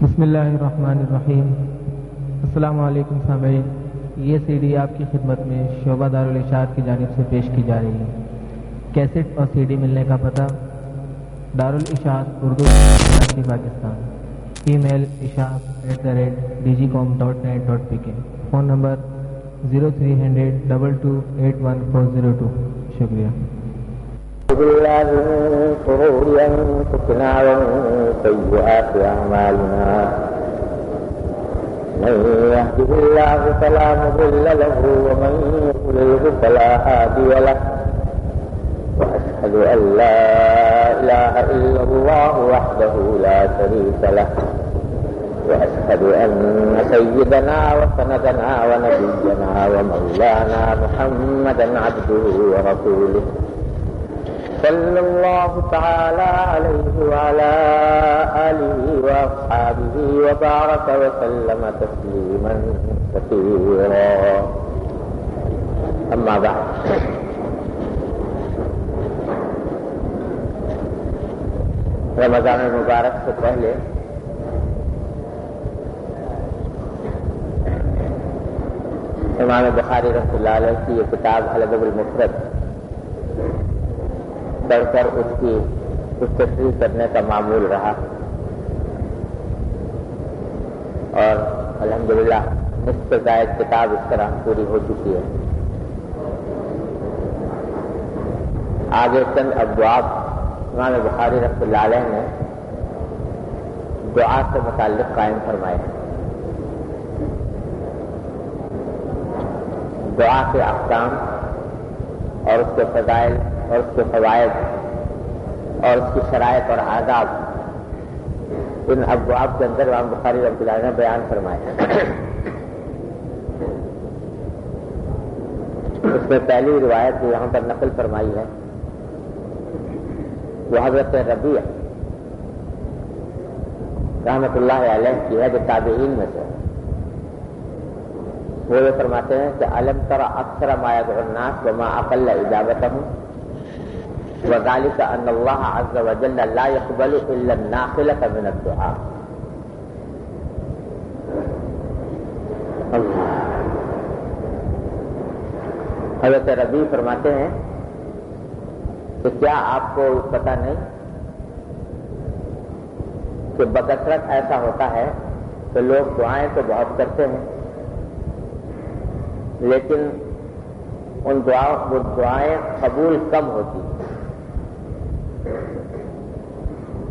بسم اللہ الرحمن الرحیم۔ السلام علیکم سامعین، یہ سی ڈی آپ کی خدمت میں شعبہ دارالارشاد کی جانب سے پیش کی جا رہی ہے۔ کیسٹ اور سی ڈی ملنے کا پتہ: دارالارشاد اردو کراچی پاکستان، ای میل ishaq@dgcom.net.pk، فون نمبر 030022814002۔ شکریہ۔ بالله من شرور أنفسنا ومن سيئات أعمالنا، من يهده الله فلا مضل له ومن يضلل فلا هادي له، وأشهد أن لا إله إلا الله وحده لا شريك له، وأشهد أن سيدنا وسندنا ونبينا ومولانا محمدا عبده ورسوله، صلى الله تعالى عليه وعلى آله وأصحابه وبارك وسلم تسليما كثيرا، أما بعد۔ رمضان المبارک سے پہلے امام بخاری رحمۃ اللہ علیہ کی یہ کتاب الادب المفرد پڑھ کر اس کی تشریح کرنے کا معمول رہا، اور الحمدللہ نصف زائد کتاب اس طرح پوری ہو چکی ہے۔ آگے چند ابواب امام بخاری رحمۃ اللہ علیہ نے دعا سے متعلق قائم فرمائے ہیں۔ دعا کے احکام اور اس کے فضائل اور اس کے فوائد اور اس کی شرائط اور آداب ان ابواب کے اندر امام بخاری رحمۃ اللہ نے بیان فرمائے ہیں۔ اس میں پہلی روایت جو یہاں پر نقل فرمائی ہے وہ حضرت ربیع رحمۃ اللہ علیہ کی ہے، جو تابعین میں سے۔ وہ یہ فرماتے ہیں کہ علم تر اکثر ما يدعو الناس وما اقل اجابتهم، وذلك ان الله عز وجل لا يقبل الا النافلة من الدعاء۔ حضرت ربیع فرماتے ہیں کہ کیا آپ کو پتہ نہیں کہ بکثرت ایسا ہوتا ہے کہ لوگ دعائیں تو بہت کرتے ہیں، لیکن وہ دعائیں قبول کم ہوتی ہیں۔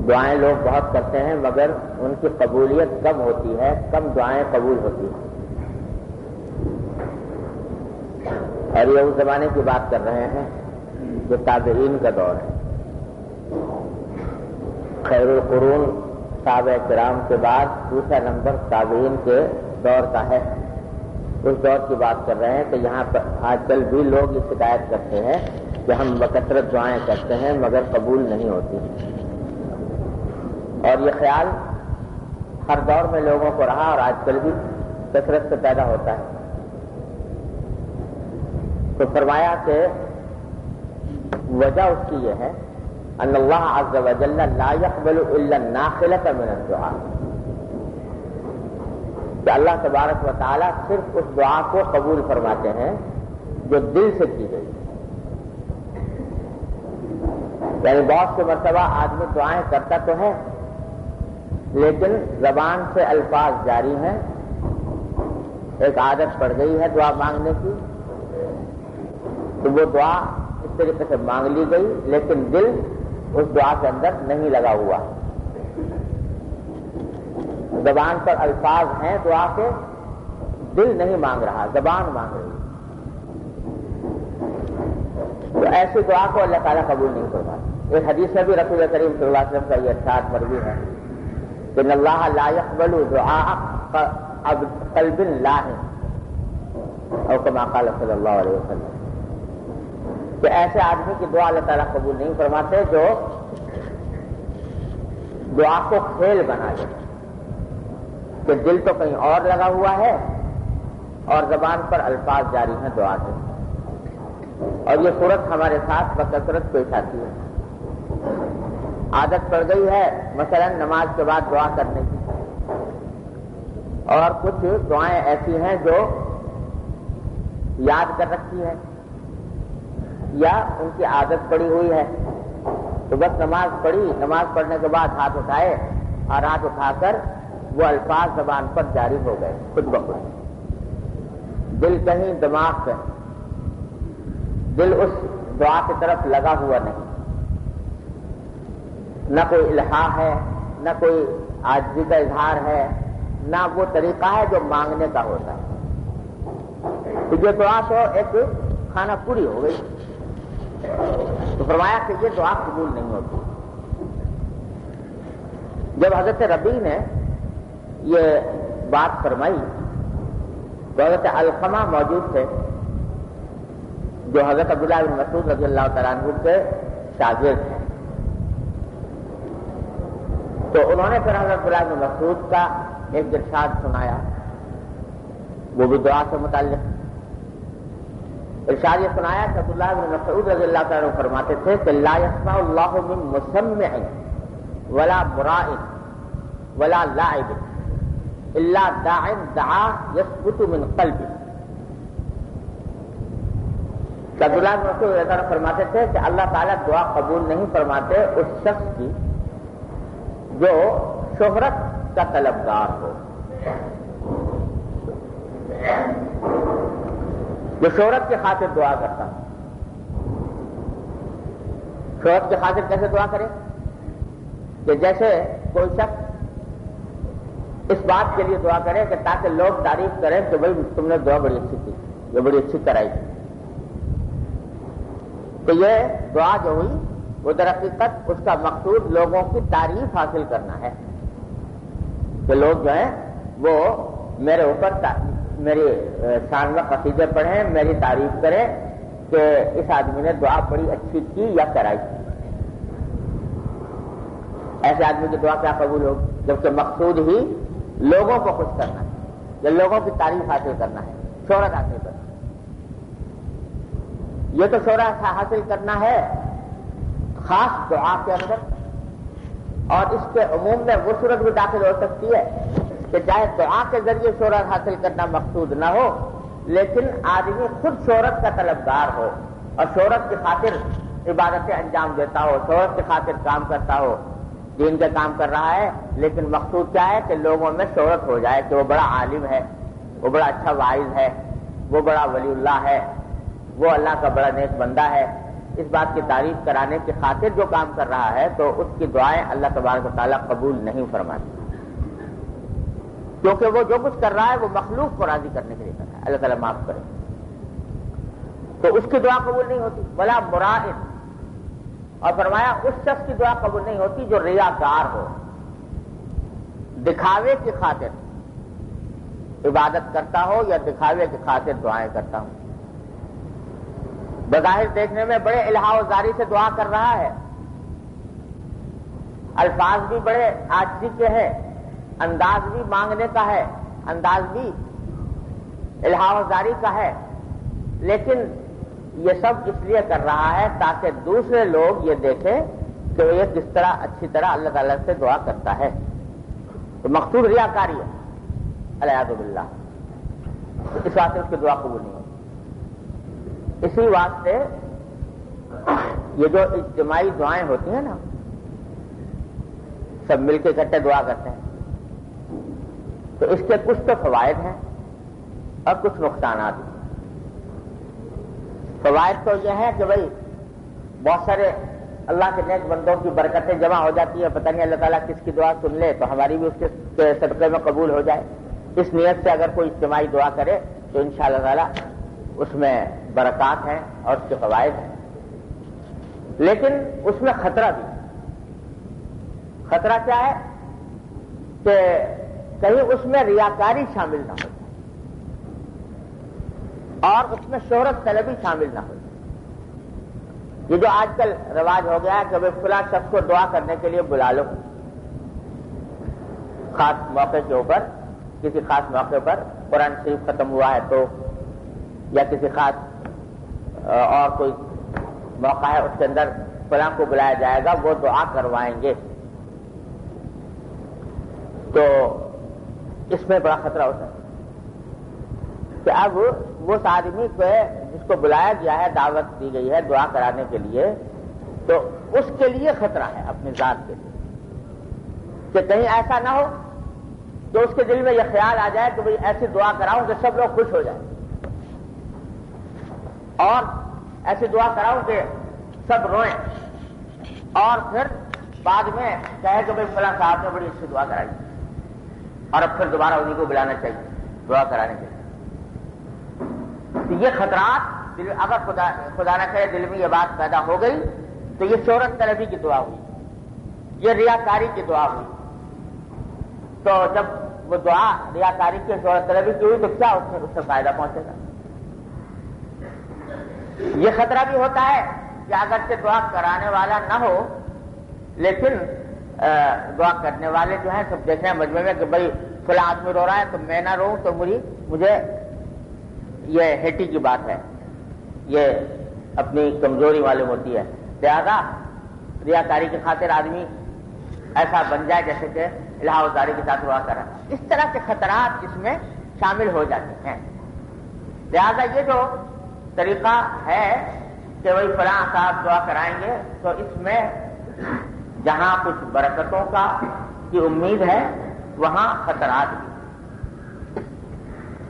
دعائیں لوگ بہت کرتے ہیں مگر ان کی قبولیت کم ہوتی ہے، کم دعائیں قبول ہوتی ہیں۔ اور یہ اس زمانے کی بات کر رہے ہیں جو تابعین کا دور ہے۔ خیر القرون صحابہ کرام کے بعد دوسرا نمبر تابعین کے دور کا ہے۔ اس دور کی بات کر رہے ہیں کہ یہاں پر آج کل بھی لوگ یہ شکایت کرتے ہیں کہ ہم بکثرت دعائیں کرتے ہیں مگر قبول نہیں ہوتی، اور یہ خیال ہر دور میں لوگوں کو رہا اور آج کل بھی کثرت سے پیدا ہوتا ہے۔ تو فرمایا کہ وجہ اس کی یہ ہے ان اللہ عز وجل لا يقبل الا النافلة من الدعاء، کہ اللہ تبارک و تعالیٰ صرف اس دعا کو قبول فرماتے ہیں جو دل سے کی گئی۔ یعنی بہت سے مرتبہ آدمی دعائیں کرتا تو ہے لیکن زبان سے الفاظ جاری ہیں، ایک عادت پڑ گئی ہے دعا مانگنے کی، تو وہ دعا اس طریقے سے مانگ لی گئی لیکن دل اس دعا کے اندر نہیں لگا ہوا۔ زبان پر الفاظ ہیں دعا کے، دل نہیں مانگ رہا، زبان مانگ رہی۔ تو ایسی دعا کو اللہ تعالیٰ قبول نہیں فرماتا۔ ایک حدیث میں بھی رسول کریم صلی اللہ علیہ وسلم کا یہ ارشاد مروی ہے کہ ان اللہ لا يقبل دعاء قلب لاہ، او کما قال صلی اللہ علیہ وسلم، کہ ایسے آدمی کی دعا اللہ تعالیٰ قبول نہیں فرماتے جو دعا کو کھیل بنا دے، کہ دل تو کہیں اور لگا ہوا ہے اور زبان پر الفاظ جاری ہیں دعا کے۔ اور یہ صورت ہمارے ساتھ بکثرت پیش آتی ہے۔ عادت پڑ گئی ہے مثلا نماز کے بعد دعا کرنے کی، اور کچھ دعائیں ایسی ہیں جو یاد کر رکھی ہے یا ان کی عادت پڑی ہوئی ہے، تو بس نماز پڑھی، نماز پڑھنے کے بعد ہاتھ اٹھائے اور ہاتھ اٹھا کر وہ الفاظ زبان پر جاری ہو گئے خود بخود، دل کہیں دماغ کہیں، دل اس دعا کی طرف لگا ہوا نہیں، نہ کوئی الہا ہے، نہ کوئی عاجزی کا اظہار ہے، نہ وہ طریقہ ہے جو مانگنے کا ہوتا ہے۔ تو یہ دعا تو ایک کھانا پوری ہو گئی، تو فرمایا کہ یہ دعا قبول نہیں ہوتی۔ جب حضرت ربیع نے یہ بات فرمائی تو حضرت علقمہ موجود تھے جو حضرت عبداللہ بن مسعود رضی اللہ تعالیٰ عنہ کے شاگرد ہیں، تو انہوں نے پھر حضرت عبداللہ بن مسعود کا ایک ارشاد سنایا، وہ بھی دعا سے متعلق ارشاد یہ سنایا کہ عبداللہ بن مسعود رضی اللہ تعالیٰ عنہ فرماتے تھے کہ لا يسمع اللہ من مسمع ولا مراء ولا لاعب الا داع دعا يثبت من قلبه۔ عبداللہ بن مسعود رضی اللہ عنہ فرماتے تھے کہ اللہ تعالیٰ دعا قبول نہیں فرماتے اس شخص کی جو شہرت کا طلبگار ہو، جو شہرت کی خاطر دعا کرتا ہے۔ شہرت کی خاطر کیسے دعا کرے؟ کہ جیسے کوئی شخص اس بات کے لیے دعا کرے کہ تاکہ لوگ تعریف کریں کہ بھائی تم نے دعا بڑی اچھی کی، یہ بڑی اچھی کرائی تھی۔ تو یہ دعا جو ہوئی وہ در حقیقت اس کا مقصود لوگوں کی تعریف حاصل کرنا ہے، کہ لوگ جو ہیں وہ میرے اوپر میری شان میں قصیدے پڑھیں، میری تعریف کریں کہ اس آدمی نے دعا بڑی اچھی کی یا کرائی کی۔ ایسے آدمی کی دعا کیا قبول ہوگی جبکہ مقصود ہی لوگوں کو خوش کرنا ہے یا لوگوں کی تعریف حاصل کرنا ہے، شہرت حاصل کرنا ہے۔ یہ تو شہرت حاصل کرنا ہے خاص دعا کے اندر، اور اس کے عموم میں وہ صورت بھی داخل ہو سکتی ہے کہ چاہے دعا کے ذریعے شہرت حاصل کرنا مقصود نہ ہو لیکن آدمی خود شہرت کا طلبگار ہو اور شہرت کی خاطر عبادتیں انجام دیتا ہو، شہرت کی خاطر کام کرتا ہو، دین کا کام کر رہا ہے، لیکن مقصود کیا ہے کہ لوگوں میں شہرت ہو جائے کہ وہ بڑا عالم ہے، وہ بڑا اچھا واعظ ہے، وہ بڑا ولی اللہ ہے، وہ اللہ کا بڑا نیک بندہ ہے۔ اس بات کی تعریف کرانے کی خاطر جو کام کر رہا ہے تو اس کی دعائیں اللہ تبارک و تعالیٰ قبول نہیں فرماتی، کیونکہ وہ جو کچھ کر رہا ہے وہ مخلوق کو راضی کرنے کے لیے کر رہا ہے، اللہ تعالیٰ معاف کرے، تو اس کی دعا قبول نہیں ہوتی۔ ولا مرائن، اور فرمایا اس شخص کی دعا قبول نہیں ہوتی جو ریاکار ہو، دکھاوے کی خاطر عبادت کرتا ہو یا دکھاوے کی خاطر دعائیں کرتا ہو، بظاہر دیکھنے میں بڑے الہا و زاری سے دعا کر رہا ہے، الفاظ بھی بڑے عاجزی کے ہیں، انداز بھی مانگنے کا ہے، انداز بھی الہا و زاری کا ہے، لیکن یہ سب اس لیے کر رہا ہے تاکہ دوسرے لوگ یہ دیکھیں کہ وہ یہ کس طرح اچھی طرح اللہ تعالیٰ سے دعا کرتا ہے، تو مقصود ریاکاری ہے العیاذ باللہ، اس واسطے اس کی دعا قبول نہیں ہوتی۔ اسی واسطے یہ جو اجتماعی دعائیں ہوتی ہیں نا، سب مل کے اکٹھے دعا کرتے ہیں، تو اس کے کچھ تو فوائد ہیں اور کچھ نقصانات ہیں۔ فوائد تو یہ ہے کہ بھائی بہت سارے اللہ کے نیک بندوں کی برکتیں جمع ہو جاتی ہیں، پتہ نہیں اللہ تعالیٰ کس کی دعا سن لے تو ہماری بھی اس کے صدقے میں قبول ہو جائے۔ اس نیت سے اگر کوئی اجتماعی دعا کرے تو انشاءاللہ تعالیٰ اس میں برکات ہیں اور اس کے فوائد ہیں، لیکن اس میں خطرہ بھی۔ خطرہ کیا ہے کہ کہیں اس میں ریاکاری شامل نہ ہو اور اس میں شہرت طلبی شامل نہ ہو۔ یہ جو آج کل رواج ہو گیا ہے کہ بھائی فلاں شخص کو دعا کرنے کے لیے بلا لو، خاص موقع کے اوپر، کسی خاص موقع پر قرآن شریف ختم ہوا ہے تو، یا کسی خاص اور کوئی موقع ہے اس کے اندر فلاں کو بلایا جائے گا، وہ دعا کروائیں گے، تو اس میں بڑا خطرہ ہوتا ہے کہ اب وہ آدمی کو جس کو بلایا گیا ہے، دعوت دی گئی ہے دعا کرانے کے لیے، تو اس کے لیے خطرہ ہے اپنی ذات کے لیے کہ کہیں ایسا نہ ہو کہ اس کے دل میں یہ خیال آ جائے کہ بھئی ایسی دعا کراؤں کہ سب لوگ خوش ہو جائیں، اور ایسی دعا کراؤں کہ سب روئیں، اور پھر بعد میں کہے کہ بھئی فلاں صاحب نے بڑی اچھی دعا کرائی، اور اب پھر دوبارہ انہیں کو بلانا چاہیے دعا کرانے کے لیے۔ تو یہ خطرات اگر خدا نہ کرے دل میں یہ بات پیدا ہو گئی تو یہ شہرت طلبی کی دعا ہوئی، یہ ریاکاری کی دعا ہوئی۔ تو جب وہ دعا ریاکاری کی شہرت طلبی کی ہوئی تو کیا اس سے فائدہ پہنچے گا؟ یہ خطرہ بھی ہوتا ہے کہ اگرچہ دعا کرانے والا نہ ہو لیکن دعا کرنے والے جو ہیں سب دیکھ رہے ہیں مجمع میں کہ بھائی فلاں آدمی رو رہا ہے تو میں نہ روؤں تو مجھے یہ ہیٹی کی بات ہے، یہ اپنی کمزوری معلوم ہوتی ہے، لہذا ریاکاری کی خاطر آدمی ایسا بن جائے جیسے کہ الہا وزاری کے ساتھ دعا کرا۔ اس طرح کے خطرات اس میں شامل ہو جاتے ہیں۔ لہذا یہ جو طریقہ ہے کہ وہی فلاں صاحب دعا کرائیں گے تو اس میں جہاں کچھ برکتوں کی امید ہے وہاں خطرات بھی۔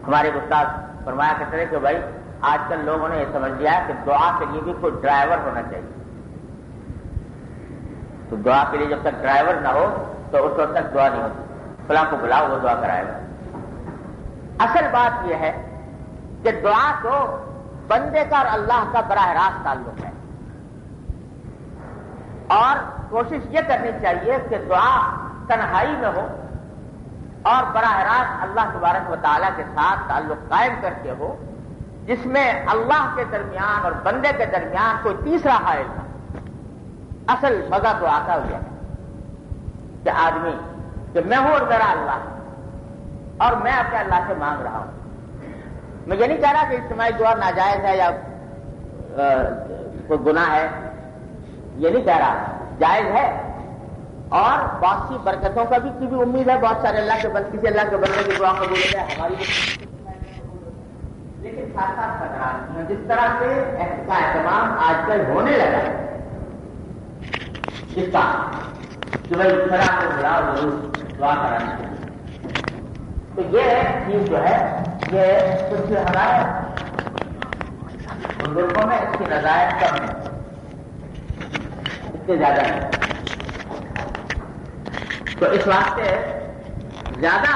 ہمارے استاد فرمایا کرتے تھے کہ بھائی آج کل لوگوں نے یہ سمجھ لیا ہے کہ دعا کے لیے بھی کوئی ڈرائیور ہونا چاہیے، تو دعا کے لیے جب تک ڈرائیور نہ ہو تو اس وقت تک دعا نہیں ہوتی، فلاں کو بلاؤ وہ دعا کرائے گا۔ اصل بات یہ ہے کہ دعا تو بندے کا اور اللہ کا براہ راست تعلق ہے، اور کوشش یہ کرنی چاہیے کہ دعا تنہائی میں ہو اور براہ راست اللہ تبارک و تعالیٰ کے ساتھ تعلق قائم کرتے ہو، جس میں اللہ کے درمیان اور بندے کے درمیان کوئی تیسرا حائل نہ۔ اصل مزہ تو آتا ہوا ہے کہ آدمی کہ میں ہوں اور میرا اللہ، اور میں اپنے اللہ سے مانگ رہا ہوں۔ میں یہ نہیں کہہ رہا کہ اجتماعی دعا ناجائز ہے یا کوئی گناہ ہے، یہ نہیں کہہ رہا، جائز ہے، اور بہت سی برکتوں کا بھی کی بھی امید ہے، بہت سارے اللہ کے بندے کسی اللہ کے بندے کی دعا قبول ہے ہماری بھی، لیکن ساتھ ساتھ خطرات ہیں۔ جس طرح سے کا اہتمام آج کل ہونے لگا ہے اس کا کہ بھائی فلاں کو بلاؤ ضرور دعا کرانے کے لیے، تو یہ چیز جو ہے یہ کچھ ہمارے بزرگوں میں اس کی نظائر کم ہے، اس سے زیادہ نہیں۔ تو اس واسطے زیادہ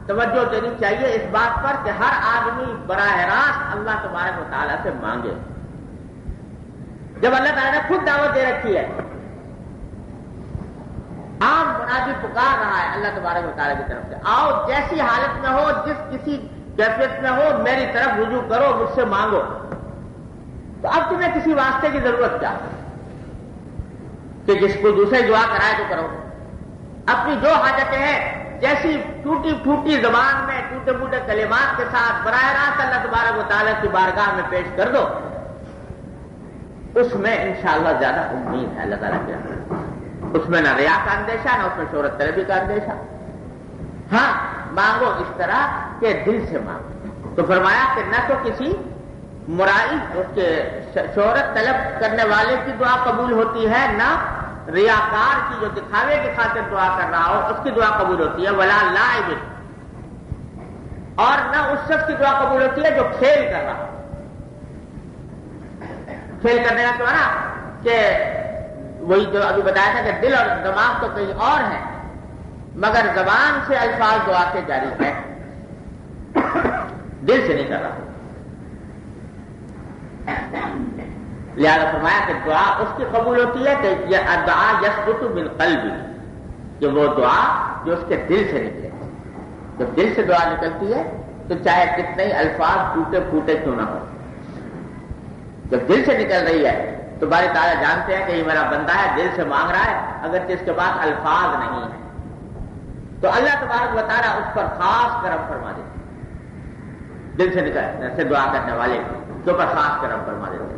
توجہ دینی چاہیے اس بات پر کہ ہر آدمی براہ راست اللہ تبارک و تعالیٰ سے مانگے۔ جب اللہ تعالیٰ نے خود دعوت دے رکھی ہے، عام منادی پکار رہا ہے اللہ تبارک و تعالیٰ کی طرف سے، آؤ جیسی حالت میں ہو، جس کسی کیفیت میں ہو، میری طرف رجوع کرو، مجھ سے مانگو۔ تو اب تمہیں کسی واسطے کی ضرورت کیا کہ جس کو دوسرے دعا کرائے تو کرو؟ اپنی جو حاجتیں ہیں جیسی ٹوٹی پھوٹی زبان میں ٹوٹے پھوٹے کلمات کے ساتھ براہ راست اللہ تبارک و تعالیٰ کی بارگاہ میں پیش کر دو، اس میں انشاءاللہ زیادہ امید ہے اللہ تعالیٰ کی رحمت۔ اس میں نہ ریا کا اندیشہ، نہ اس میں شہرت طلبی کا اندیشہ۔ ہاں مانگو اس طرح کہ دل سے مانگو۔ تو فرمایا کہ نہ تو کسی مرائی اس کے شہرت طلب کرنے والے کی دعا قبول ہوتی ہے، نہ ریاکار کی جو دکھاوے کی خاطر دعا کر رہا ہو اس کی دعا قبول ہوتی ہے، ولا لائب، اور نہ اس شخص کی دعا قبول ہوتی ہے جو کھیل کر رہا ہو۔ کھیل کرنے کا تو ہے نا کہ وہی جو ابھی بتایا تھا کہ دل اور دماغ تو کہیں اور ہیں، مگر زبان سے الفاظ دعا کے جاری ہے، دل سے نہیں کر رہا۔ لہذا فرمایا کہ دعا اس کی قبول ہوتی ہے کہ یہ دعا یثبت بالقلب، کہ وہ دعا جو اس کے دل سے نکلے۔ جب دل سے دعا نکلتی ہے تو چاہے کتنے ہی الفاظ ٹوٹے پھوٹے کیوں نہ ہو، جب دل سے نکل رہی ہے تو باری تعالیٰ جانتے ہیں کہ یہ میرا بندہ ہے، دل سے مانگ رہا ہے، اگرچہ اس کے پاس الفاظ نہیں ہیں، تو اللہ تبارک و تعالیٰ اس پر خاص کرم فرما دیتے، دل سے نکلنے سے دعا کرنے والے کے اوپر خاص کرم فرما دیتے۔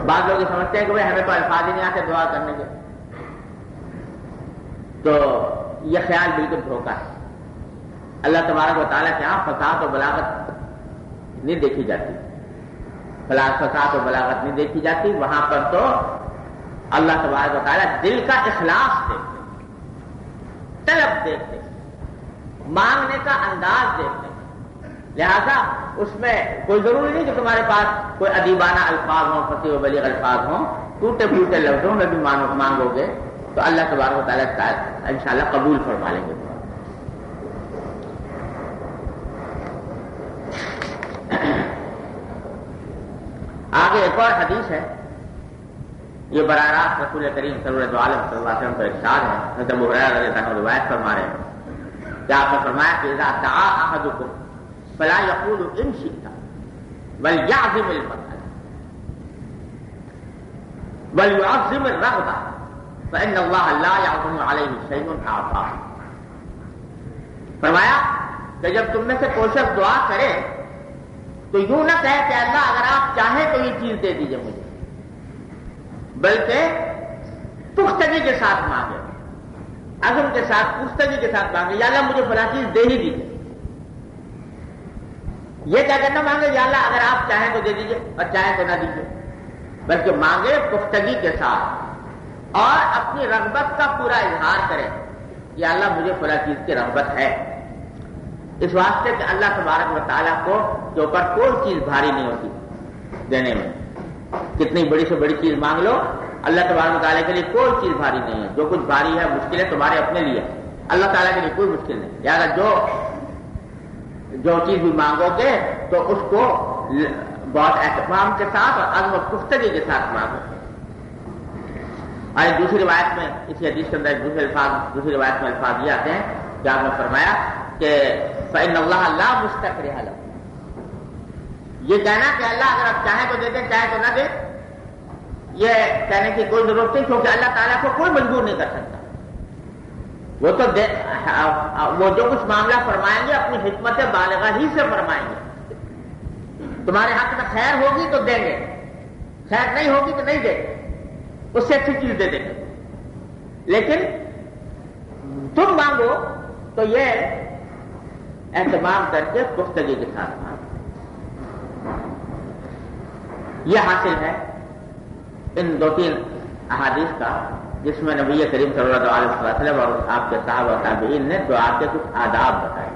بعض لوگ یہ سمجھتے ہیں کہ بھائی ہمیں تو الفاظ ہی نہیں آتے دعا کرنے کے، تو یہ خیال بالکل دھوکہ ہے۔ اللہ تبارک و تعالیٰ کے یہاں فصاحت و بلاغت نہیں دیکھی جاتی، فصاحت و بلاغت نہیں دیکھی جاتی. وہاں پر تو اللہ تبارک و تعالیٰ دل کا اخلاص دیکھتے، طلب دیکھتے، مانگنے کا انداز دیکھتے. لہذا اس میں کوئی ضروری نہیں کہ تمہارے پاس کوئی ادیبانہ الفاظ ہوں، فصیح و بلیغ الفاظ ہوں. ٹوٹے پھوٹے لفظوں میں بھی مانگو گے تو اللہ تبارک و تعالیٰ انشاءاللہ قبول فرما لیں گے. آگے ایک اور حدیث ہے، یہ براہ راست رسول کریم صلی اللہ علیہ وسلم کا ارشاد ہے. حضرت ابو ہریرہ رضی اللہ عنہ روایت فرما رہے ہیں کہ آپ نے فرمایا کہ اذا دعا احدکم فلا یقول ان شئت بل یعظم المسألہ بل یعظم الرغبہ فإن اللہ لا يعظم علیہ شیء اعطاہ. فرمایا کہ جب تم میں سے کوئی شخص دعا کرے تو یوں نہ کہے کہ اللہ اگر آپ چاہیں تو یہ چیز دے دیجیے مجھے، بلکہ پختگی کے ساتھ مانگے، عزم کے ساتھ، پختگی کے ساتھ مانگے، یا اللہ مجھے فلاں چیز دے ہی دیجیے. یہ کہہ کر نہ مانگے یا اللہ اگر آپ چاہیں تو دے دیجیے اور چاہیں تو نہ دیجیے، بلکہ مانگے پختگی کے ساتھ اور اپنی رغبت کا پورا اظہار کرے. یا اللہ مجھے فلاں چیز کی رغبت ہے، اس واسطے کہ اللہ تبارک و تعالیٰ کو کے اوپر کوئی چیز بھاری نہیں ہوتی دینے میں. کتنی بڑی سے بڑی چیز مانگ لو، اللہ تبارک و تعالیٰ کے لیے کوئی چیز بھاری نہیں ہے. جو کچھ بھاری ہے مشکل ہے تمہارے اپنے لیے، اللہ تعالیٰ کے لیے کوئی مشکل نہیں. یار جو چیز بھی مانگو گے تو اس کو بہت اہتمام کے ساتھ اور عزم و پختگی کے ساتھ مانگو. اور دوسری روایت میں، اسی حدیث کے اندر دوسری روایت میں الفاظ یہ آتے ہیں کہ آپ نے فرمایا کہ فإن اللہ لا مستکرہ لہ، یہ کہنا کہ اللہ اگر آپ چاہیں تو دے دیں چاہیں تو نہ دیں، یہ کہنے کی کوئی ضرورت نہیں، کیونکہ اللہ تعالیٰ کو کوئی مجبور نہیں کر سکتا. وہ تو وہ جو کچھ معاملہ فرمائیں گے اپنی حکمت بالغہ ہی سے فرمائیں گے. تمہارے حق میں خیر ہوگی تو دیں گے، خیر نہیں ہوگی تو نہیں دیں گے، اس سے اچھی چیز دے دیں گے. لیکن تم مانگو تو یہ اہتمام کر کے پختگی کے ساتھ مانگو. یہ حاصل ہے ان دو تین احادیث کا جس میں نبی کریم صلی اللہ علیہ وسلم اور آپ کے صحابہ و تابعین نے دعا کے کچھ آداب بتائے.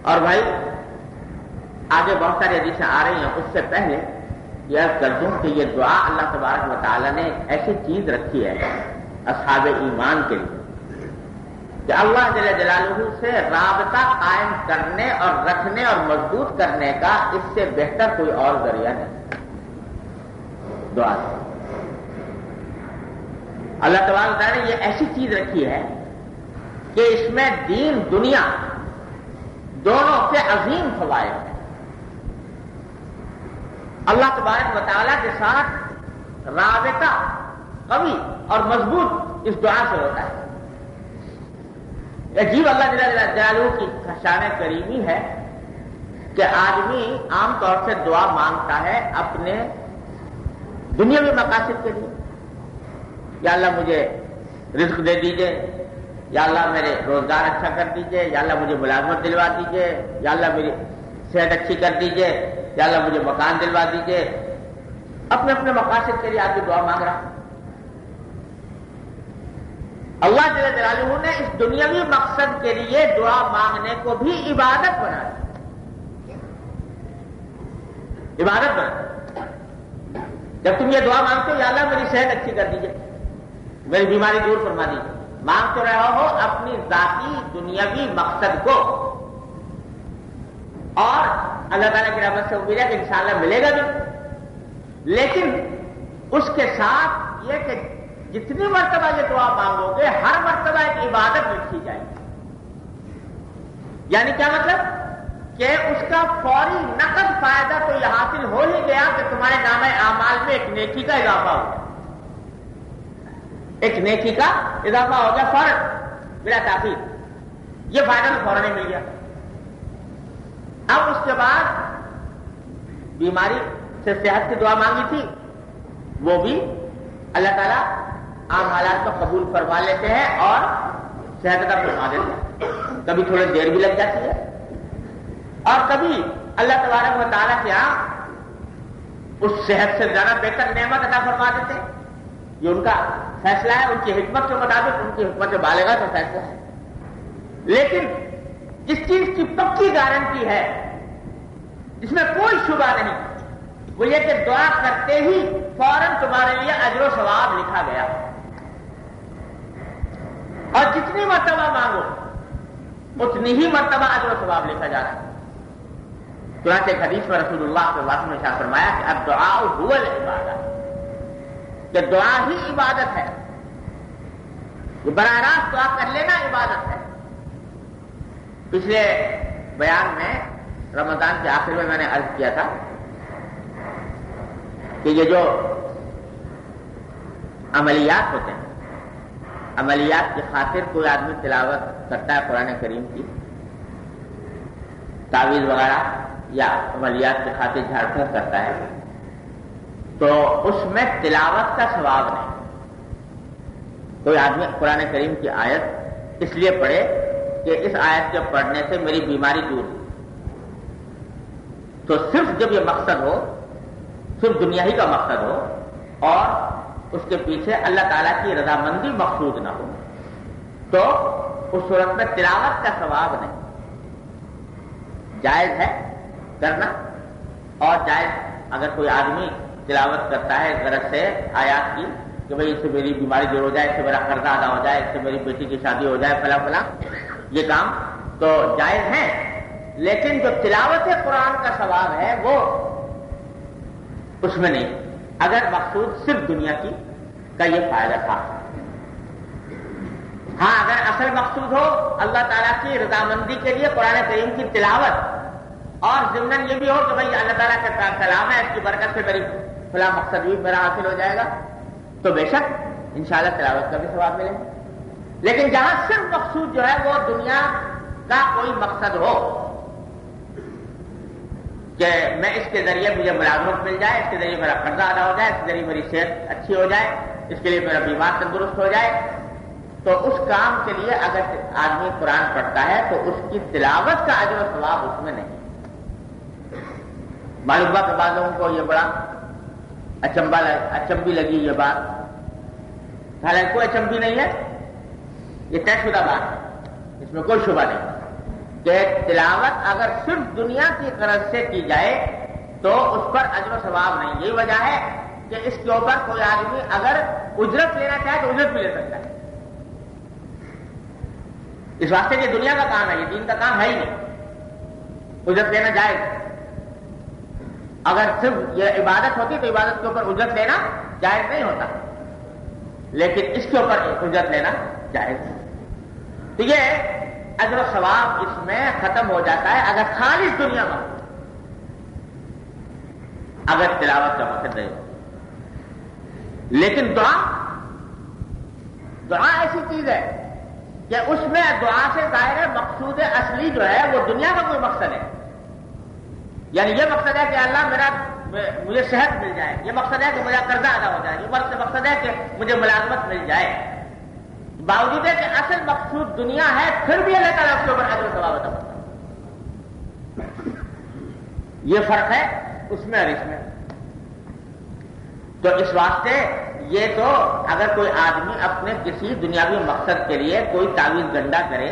اور بھائی آگے بہت ساری حدیثیں آ رہی ہیں، اس سے پہلے یہ عرض کر دوں کہ یہ دعا اللہ تبارک و تعالیٰ نے ایسی چیز رکھی ہے اصحاب ایمان کے لیے کہ اللہ جل جلالہ سے رابطہ قائم کرنے اور رکھنے اور مضبوط کرنے کا اس سے بہتر کوئی اور ذریعہ نہیں. دعا سے اللہ تبارک و تعالیٰ نے یہ ایسی چیز رکھی ہے کہ اس میں دین دنیا دونوں کے عظیم فوائد ہیں. اللہ تبارک و تعالیٰ کے ساتھ رابطہ قوی اور مضبوط اس دعا سے ہوتا ہے. عجیب اللہ جل جلالہ کی شان کریمی ہے کہ آدمی عام طور سے دعا مانگتا ہے اپنے دنیاوی مقاصد کے لیے. یا اللہ مجھے رزق دے دیجئے، یا اللہ میرے روزگار اچھا کر دیجئے، یا اللہ مجھے ملازمت دلوا دیجئے، یا اللہ میری صحت اچھی کر دیجئے، یا اللہ مجھے مکان دلوا دیجئے. اپنے اپنے مقاصد کے لیے آدمی دعا مانگ رہا. اللہ جل جلالہ نے اس دنیاوی مقصد کے لیے دعا مانگنے کو بھی عبادت بنا دی. عبادت بنا. جب تم یہ دعا مانگتے ہو یا اللہ میری صحت اچھی کر دیجئے، میری بیماری دور فرما دیجیے، مانگ تو رہے ہو اپنی ذاتی دنیاوی مقصد کو، اور اللہ تعالیٰ کی رحمت سے امید ہے کہ انشاءاللہ ملے گا بھی. لیکن اس کے ساتھ یہ کہ جتنی مرتبہ یہ دعا مانگو گے ہر مرتبہ ایک عبادت لکھی جائے گی. یعنی کیا مطلب کہ اس کا فوری نقد فائدہ تو یہ حاصل ہو ہی گیا کہ تمہارے نامہ اعمال میں ایک نیکی کا اضافہ ہو گیا، ایک نیکی کا اضافہ ہو گیا فوراً بلا تاخیر. یہ فائدہ تو فوراً ہی مل گیا. اب اس کے بعد بیماری سے صحت کی دعا مانگی تھی، وہ بھی اللہ تعالیٰ عام حالات کو قبول فرما لیتے ہیں اور صحت عطا فرما دیتے ہیں، کبھی تھوڑی دیر بھی لگ جاتی ہے، اور کبھی اللہ تبارک و تعالیٰ کے یہاں اس صحت سے زیادہ بہتر نعمت عطا فرما دیتے ہیں. یہ ان کا فیصلہ ہے، ان کی حکمت کے مطابق، ان کی حکمت بالغہ کا فیصلہ ہے. لیکن جس چیز کی پکی گارنٹی ہے، جس میں کوئی شبہ نہیں، وہ یہ کہ دعا کرتے ہی فوراً تمہارے لیے اجر و ثواب لکھا گیا، اور جتنی مرتبہ مانگو اتنی ہی مرتبہ اجر و ثواب لکھا جا رہا ہے. چنانچہ ایک حدیث میں رسول اللہ صلی اللہ علیہ وسلم نے ارشاد فرمایا کہ الدعاء هو العبادہ، کہ دعا ہی عبادت ہے. یہ براہ راست دعا کر لینا عبادت ہے. پچھلے بیان میں رمضان کے آخر میں نے عرض کیا تھا کہ یہ جو عملیات ہوتے ہیں، عملیات کی خاطر کوئی آدمی تلاوت کرتا ہے قرآن کریم کی، تعویذ وغیرہ، یا عملیات کی خاطر جھاڑ پھونک کرتا ہے، تو اس میں تلاوت کا ثواب نہیں. کوئی آدمی قرآن کریم کی آیت اس لیے پڑھے کہ اس آیت کے پڑھنے سے میری بیماری دور ہو، تو صرف جب یہ مقصد ہو، صرف دنیا ہی کا مقصد ہو، اور اس کے پیچھے اللہ تعالیٰ کی رضامندی مقصود نہ ہو، تو اس صورت میں تلاوت کا ثواب نہیں. جائز ہے کرنا، اور جائز اگر کوئی آدمی تلاوت کرتا ہے غرض سے آیات کی کہ بھئی اس سے میری بیماری دور ہو جائے، اس سے میرا قرضہ ادا ہو جائے، اس سے میری بیٹی کی شادی ہو جائے، فلاں فلاں، یہ کام تو جائز ہے. لیکن جو تلاوت قرآن کا ثواب ہے وہ اس میں نہیں، اگر مقصود صرف دنیا کی کا یہ فائدہ تھا. ہاں اگر اصل مقصود ہو اللہ تعالیٰ کی رضامندی کے لیے قرآن کریم کی تلاوت، اور ضمن یہ بھی ہو کہ بھائی اللہ تعالیٰ کا کلام ہے، اس کی برکت سے میری فلاں مقصد بھی میرا حاصل ہو جائے گا، تو بے شک انشاءاللہ تلاوت کا بھی ثواب ملے گا. لیکن جہاں صرف مقصود جو ہے وہ دنیا کا کوئی مقصد ہو کہ میں اس کے ذریعے مجھے ملازمت مل جائے، اس کے ذریعے میرا قرضہ ادا ہو جائے، اس کے ذریعے میری صحت اچھی ہو جائے، اس کے لیے میرا بیمار تندرست ہو جائے، تو اس کام کے لیے اگر آدمی قرآن پڑھتا ہے تو اس کی تلاوت کا اجر و ثواب اس میں نہیں. معلوم ہوا کہ بعض لوگوں کو یہ بڑا اچنبھی لگی یہ بات، حالانکہ کوئی اچنبھی نہیں ہے، یہ طے شدہ بات ہے، اس میں کوئی شبہ نہیں کہ تلاوت اگر صرف دنیا کی غرض سے کی جائے تو اس پر اجر و ثواب نہیں. یہی وجہ ہے کہ اس کے اوپر کوئی آدمی اگر اجرت لینا چاہے تو اجرت بھی لے سکتا ہے. اس واسطے کہ دنیا کا کام ہے، یہ دین کا کام ہے ہی نہیں، اجرت لینا جائز. اگر صرف یہ عبادت ہوتی تو عبادت کے اوپر اجرت لینا جائز نہیں ہوتا، لیکن اس کے اوپر اجرت لینا جائز ہے. تو یہ اجر و ثواب اس میں ختم ہو جاتا ہے اگر خالص دنیا میں، اگر تلاوت کا مقصد نہیں ہو. لیکن دعا ایسی چیز ہے کہ اس میں دعا سے ظاہر ہے مقصود اصلی جو ہے وہ دنیا کا کوئی مقصد ہے. یعنی یہ مقصد ہے کہ اللہ مجھے صحت مل جائے، یہ مقصد ہے کہ میرا قرضہ ادا ہو جائے، یہ مقصد ہے کہ مجھے ملازمت مل جائے. باوجود ہے کہ اصل مقصود دنیا ہے، پھر بھی اللہ تعالیٰ اس کے اوپر اجر و ثواب عطا کرتا ہے. یہ فرق ہے اس میں اور اس میں. تو اس واسطے یہ تو اگر کوئی آدمی اپنے کسی دنیاوی مقصد کے لیے کوئی تعویذ گنڈا کرے،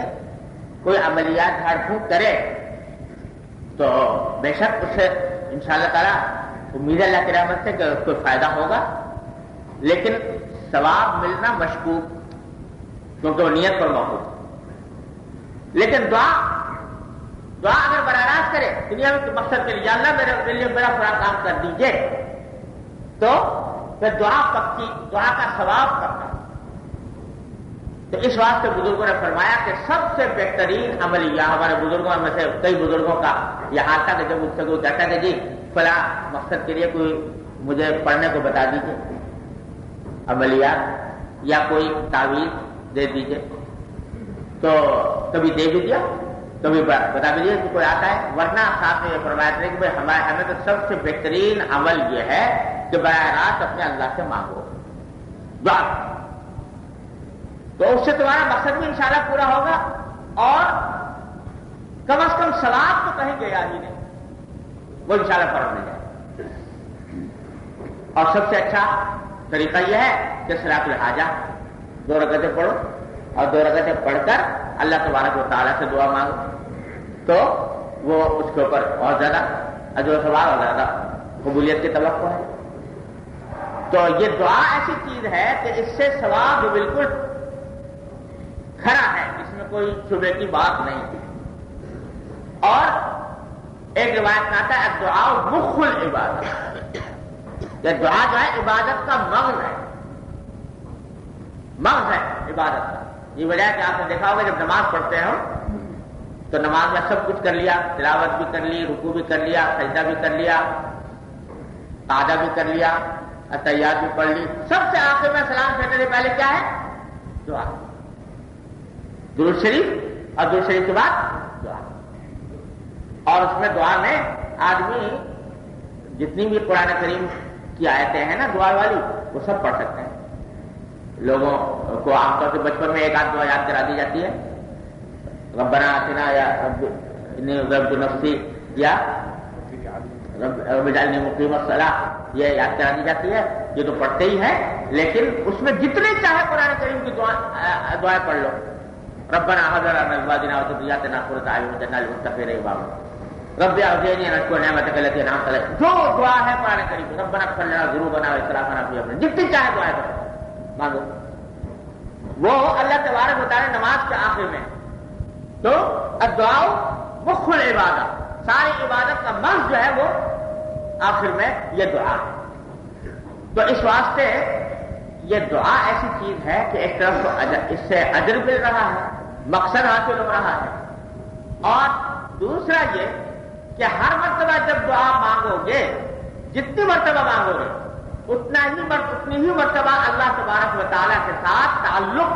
کوئی عملیات جھاڑ پھونک کرے، تو بے شک اس سے انشاءاللہ تعالیٰ امید ہے اللہ کی رحمت سے کہ اس کو فائدہ ہوگا، لیکن ثواب ملنا مشکوک، کیونکہ وہ نیت پر موقوف. لیکن دعا اگر براہ راست کرے دنیا میں مقصد کے لیے، یا اللہ میرے لیے میرا پورا کام کر دیجیے، تو پھر دعا پکی، دعا کا ثواب پکا. تو اس واسطے بزرگوں نے فرمایا کہ سب سے بہترین عمل، یا ہمارے بزرگوں میں سے کئی بزرگوں کا یہ حال تھا کہ جب مجھ سے کوئی کہتا کہ جی فلاں مقصد کے لیے کوئی مجھے پڑھنے کو بتا دیجیے، عملیات یا کوئی تعویذ دے دیجیے، تو کبھی دے بھی دیا، کبھی بتا دیجیے کہ کوئی آتا ہے. ورنہ ساتھ میں یہ فرمایا تھا کہ بھائی ہمیں تو سب سے بہترین عمل یہ ہے کہ براہ راست اپنے اللہ سے مانگو، دعا. تو اس سے تمہارا مقصد بھی انشاءاللہ پورا ہوگا اور کم از کم ثواب تو کہیں گیا ہی نہیں، وہ انشاءاللہ فوراً مل جائے۔ اور سب سے اچھا طریقہ یہ ہے کہ صلاۃ الحاجہ 2 رکعتیں پڑھو اور 2 رکعتیں پڑھ کر اللہ تبارک و تعالیٰ سے دعا مانگو، تو وہ اس کے اوپر اور زیادہ اجر و ثواب اور زیادہ قبولیت کی توقع ہے۔ تو یہ دعا ایسی چیز ہے کہ اس سے ثواب بالکل کھڑا ہے، اس میں کوئی شبے کی بات نہیں۔ اور ایک روایت میں آتا ہے الدعاء مخ العبادت، یہ دعا جو ہے عبادت کا مغز ہے، مغز ہے عبادت کا۔ یہ وجہ ہے کہ آپ نے دیکھا ہوگا جب نماز پڑھتے ہیں تو نماز میں سب کچھ کر لیا، تلاوت بھی کر لی، رکوع بھی کر لیا، سجدہ بھی کر لیا، قعدہ بھی کر لیا، تحیات بھی پڑھ لی، سب سے آخر میں سلام پھیرنے سے پہلے کیا ہے؟ دعا، درود شریف، اور درود شریف کے بعد دعا۔ اور اس میں دعا میں آدمی جتنی بھی قرآن کریم کی آیتیں ہیں نا دعا والی وہ سب پڑھ سکتے ہیں۔ لوگوں کو عام طور سے بچپن میں ایک آدھ دعا یاد کرا دی جاتی ہے، ربنا آتنا یا رب انی ظلمت نفسی یا رب اجعلنی مقیم الصلاۃ، یہ یاد کرا دی جاتی ہے، یہ تو پڑھتے ہی ہیں، لیکن اس میں جتنے چاہے قرآن کریم کی دعائیں پڑھ لو، ربنا هب لنا من ازواجنا وذرياتنا قرة اعين واجعلنا للمتقين اماما، رب اعطني ان اشكر نعمتك التي انعمت علي، جو دعا ہے قرآن کریم ربنا اغفر لنا ذنوبنا واسرافنا في امرنا، جتنی چاہے دعائیں مانگو، وہ اللہ تبارک و تعالی نماز کے آخر میں۔ تو الدعاء مخ العبادت، ساری عبادت کا مغز جو ہے وہ آخر میں یہ دعا ہے۔ تو اس واسطے یہ دعا ایسی چیز ہے کہ ایک طرف تو اس سے اجر مل رہا ہے، مقصد حاصل ہو رہا ہے، اور دوسرا یہ کہ ہر مرتبہ جب دعا مانگو گے، جتنی مرتبہ مانگو گے اتنی ہی مرتبہ اللہ تبارک و تعالیٰ کے ساتھ تعلق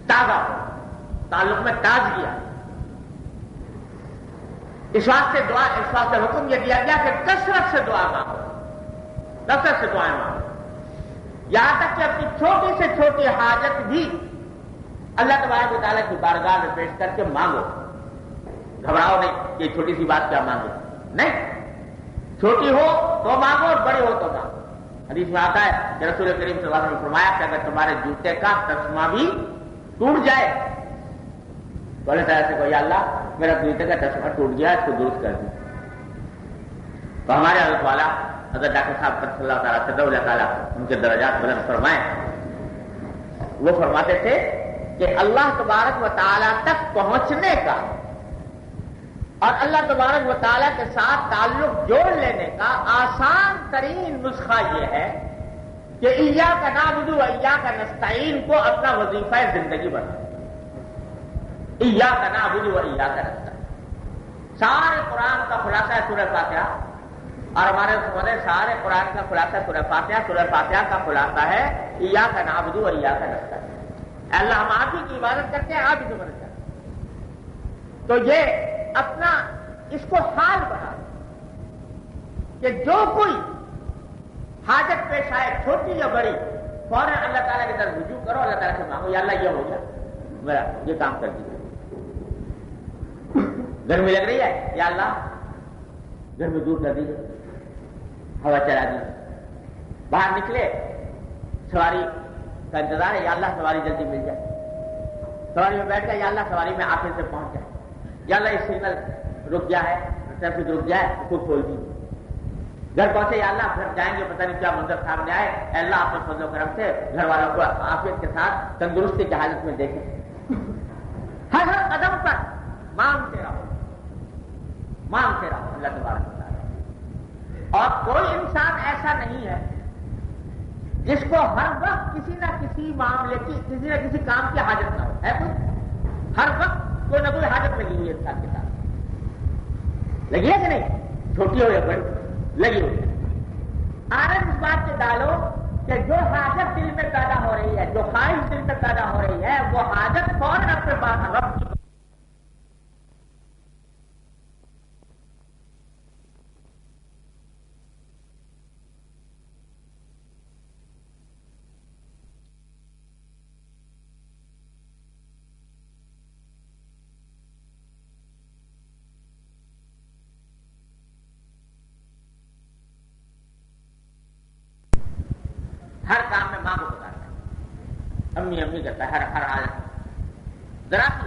تازہ ہو، تعلق میں تازگی آئے۔ اس واسطے حکم یہ دیا گیا کہ کثرت سے دعا مانگو، کثرت سے دعائیں مانگو، یہاں تک کہ اپنی چھوٹی سے چھوٹی حاجت بھی اللہ تبارک و تعالیٰ کی بارگاہ میں پیش کر کے مانگو۔ گھبراؤ نہیں کہ چھوٹی سی بات کیا مانگو، نہیں، چھوٹی ہو تو مانگو اور بڑی ہو تو مانگو۔ حدیث میں آتا ہے کہ رسول کریم صلی اللہ علیہ وسلم نے فرمایا کہ اگر تمہارے جوتے کا تسمہ بھی ٹوٹ جائے تو اللہ تعالیٰ سے کہو یا اللہ میرا جوتے کا تسمہ ٹوٹ گیا، اس کو درست کر دیں۔ تو ہمارے حضرت والا حضرت ڈاکٹر صاحب صلی اللہ تعالیٰ صدر اللہ تعالیٰ ان کے درجات بلند فرمائیں، وہ فرماتے تھے کہ اللہ تبارک و تعالیٰ تک پہنچنے کا اور اللہ تبارک و تعالیٰ کے ساتھ تعلق جوڑ لینے کا آسان ترین نسخہ یہ ہے کہ ایاک نعبد و ایاک نستعین کو اپنا وظیفہ زندگی بنا۔ ایاک نعبد و ایاک نستعین، سارے قرآن کا خلاصہ ہے سورہ فاتحہ، اور ہمارے سارے قرآن کا خلاصہ سورہ فاتحہ، سورہ فاتحہ کا خلاصہ ہے ایاک نعبد و ایاک نستعین، اللہ ہم آپ ہی کی عبادت کرتے ہیں، آپ ہی کی مدد کرتے ہیں۔ تو یہ اپنا اس کو حال بنا کہ جو کوئی حاجت پیش آئے چھوٹی یا بڑی، فوراً اللہ تعالیٰ کی طرف رجوع کرو، اللہ تعالیٰ سے مانگو یا اللہ یہ ہو گیا میرا یہ کام کر دیجیے، گرمی لگ رہی ہے یا اللہ گرمی دور کر دیجیے، ہوا چلا دیجیے، باہر نکلے سواری کا انتظار ہے یا اللہ سواری جلدی مل جائے، سواری میں بیٹھ گیا یا اللہ سواری میں آخر سے پہنچ جائے، یا اللہ اس سگنل رک گیا ہے، ٹریفک رک گیا ہے، خود کھول دیجیے، گھر پہنچے یا اللہ پھر جائیں گے پتہ نہیں کیا منظر سامنے آئے، اے اللہ آپ فضل و کرم سے گھر والوں کو عافیت کے ساتھ تندرستی کی حالت میں دیکھیں، ہر ہر قدم پر مانگتے رہو اللہ تبارک و تعالیٰ۔ اور کوئی انسان ایسا نہیں ہے جس کو ہر وقت کسی نہ کسی معاملے کی کسی نہ کسی کام کی حاجت نہ ہو، ہے کوئی؟ ہر وقت کوئی نہ کوئی حاجت لگی ہوئی ہے انسان کے ساتھ، لگی ہے کہ نہیں؟ چھوٹی ہو یا بڑی لگی ہوئی ہے۔ آرز اس بات سے ڈالو کہ جو حاجت دل میں پیدا ہو رہی ہے، جو خواہش دل میں پیدا ہو رہی ہے، وہ حاجت فوراً اپنے پاس رب کی ہر کام میں ماں کو پکارتا ہے، امی امی کرتا ہے ہر حالت۔ ذرا سی